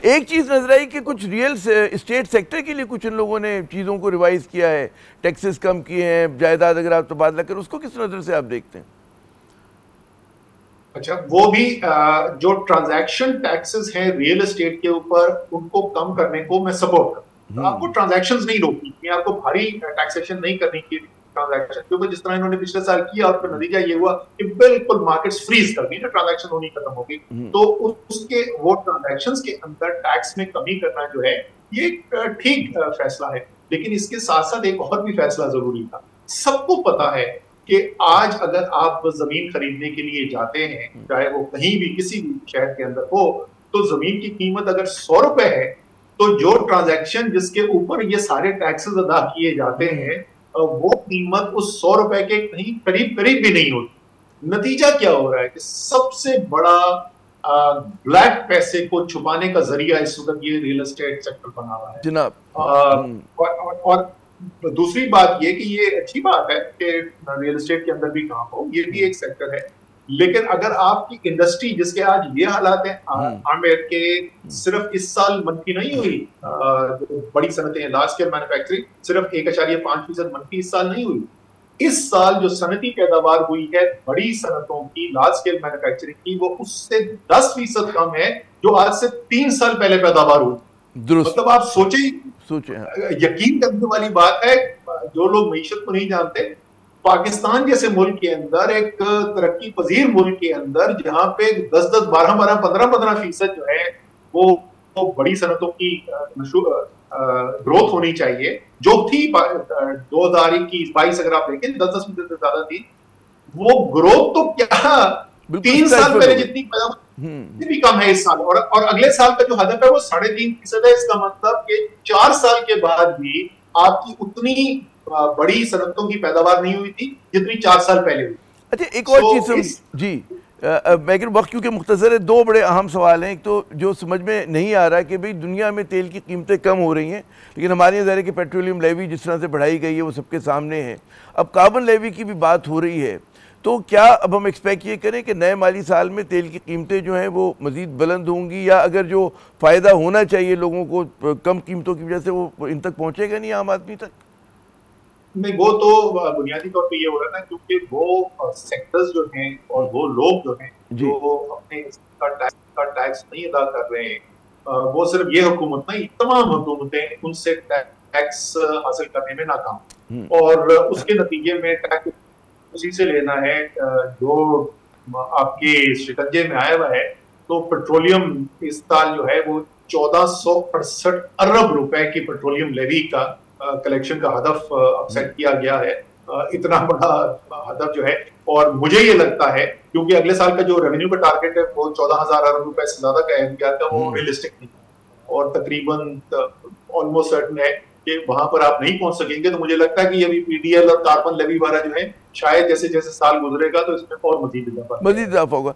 एक चीज नजर आई कि कुछ रियल स्टेट सेक्टर के लिए कुछ इन लोगों ने चीजों को रिवाइज किया है, टैक्सेस कम किए हैं, जायदाद अगर आप तबादला करें, उसको किस नजर से आप देखते हैं? अच्छा, वो भी जो ट्रांजैक्शन टैक्सेस हैं रियल एस्टेट के ऊपर, उनको कम करने को मैं सपोर्ट करता हूं। आपको ट्रांजैक्शंस नहीं रोकनी है, आपको भारी टैक्सेशन नहीं करनी की ट्रांजैक्शन, क्योंकि जिस तरह इन्होंने पिछले साल किया और फिर नतीजा ये हुआ कि बिल्कुल मार्केट्स फ्रीज कर दी ना, ट्रांजैक्शन होनी खत्म हो गई। तो उसके वो ट्रांजैक्शंस के अंदर टैक्स में कमी करना जो है, ये ठीक फैसला है। लेकिन इसके साथ साथ एक और भी फैसला जरूरी था। सबको पता है कि आज अगर आप जमीन खरीदने के लिए जाते हैं, चाहे वो कहीं भी किसी भी शहर के अंदर हो, तो जमीन की कीमत अगर 100 रुपए है, तो जो ट्रांजैक्शन जिसके ऊपर ये सारे टैक्सेस अदा किए जाते हैं, वो कीमत उस 100 रुपए के कहीं करीब करीब भी नहीं होती। नतीजा क्या हो रहा है कि सबसे बड़ा ब्लैक पैसे को छुपाने का जरिया इस वक्त ये रियल एस्टेट सेक्टर बना हुआ है। जनाब। और दूसरी बात ये कि ये अच्छी बात है कि रियल एस्टेट के अंदर भी काम हो, ये भी एक सेक्टर है। लेकिन अगर आपकी इंडस्ट्री, जिसके आज ये हालात हैं, आमिर के सिर्फ इस साल मनफी नहीं हुई, बड़ी सनतें लार्ज स्केल मैन्युफैक्चरिंग सिर्फ 1.5% मनफी इस साल नहीं हुई। इस साल जो सनती पैदावार हुई है बड़ी सनतों की, लार्ज स्केल मैन्युफैक्चरिंग की, वो उससे 10% कम है जो आज से 3 साल पहले पैदावार हुई। मतलब आप सोचे, यकीन करने वाली बात है, जो लोग मीशत को नहीं जानते, पाकिस्तान जैसे मुल्क के अंदर, एक तरक्की पजीर मुल्क के अंदर, जहां पे 10-10, 12-12, 15-15% जो है वो बड़ी सनतों की ग्रोथ होनी चाहिए, जो थी 2021-22 अगर आप देखें 10-10% से ज्यादा थी। वो ग्रोथ तो क्या 3 साल पहले जितनी पैदावार भी कम है इस साल, और अगले साल का जो हदफ है वो 3.5% है। इसका मतलब कि 4 साल के बाद भी आपकी उतनी बड़ी सनतों की पैदावार नहीं हुई थी जितनी 4 साल पहले हुई। अच्छा, एक और चीज जी, मैं वक्त क्योंकि मुख्तसर है, दो बड़े अहम सवाल हैं। एक तो जो समझ में नहीं आ रहा है कि भाई दुनिया में तेल की कीमतें कम हो रही हैं, लेकिन हमारे यहाँ ज़ाहिर है कि पेट्रोलियम लेवी जिस तरह से बढ़ाई गई है वो सबके सामने है। अब कार्बन लेवी की भी बात हो रही है, तो क्या अब हम एक्सपेक्ट ये करें कि नए माली साल में तेल की कीमतें जो हैं वो मज़ीद बुलंद होंगी, या अगर जो फ़ायदा होना चाहिए लोगों को कम कीमतों की वजह से वो इन तक पहुँचेगा नहीं, आम आदमी तक? नहीं, वो तो बुनियादी तौर पे ये हो रहा है ना, क्योंकि वो सेक्टर्स जो हैं और वो लोग जो हैं जो अपने टैक्स नहीं अदा कर रहे हैं, वो सिर्फ ये हुकूमत नहीं, तमाम हुकूमतें उनसे टैक्स हासिल करने में नाकाम, और उसके नतीजे में टैक्स उसी से लेना है जो आपके शिकंजे में आया हुआ है। तो पेट्रोलियम इस साल जो है वो 1468 अरब रुपए की पेट्रोलियम लेवी का कलेक्शन का हदफ सेट किया गया है। इतना बड़ा हदफ जो है, और मुझे ये लगता है क्योंकि अगले साल का जो रेवेन्यू का टारगेट है वो 14,000 अरब रुपए से ज्यादा का गया था, वो रियलिस्टिक नहीं, और तकरीबन ऑलमोस्ट सर्टन है कि वहां पर आप नहीं पहुंच सकेंगे। तो मुझे लगता है कि अभी पीडीएल और कार्बन लेवी वाला जो है, शायद जैसे जैसे साल गुजरेगा तो इसमें और मजीद इजाफा होगा।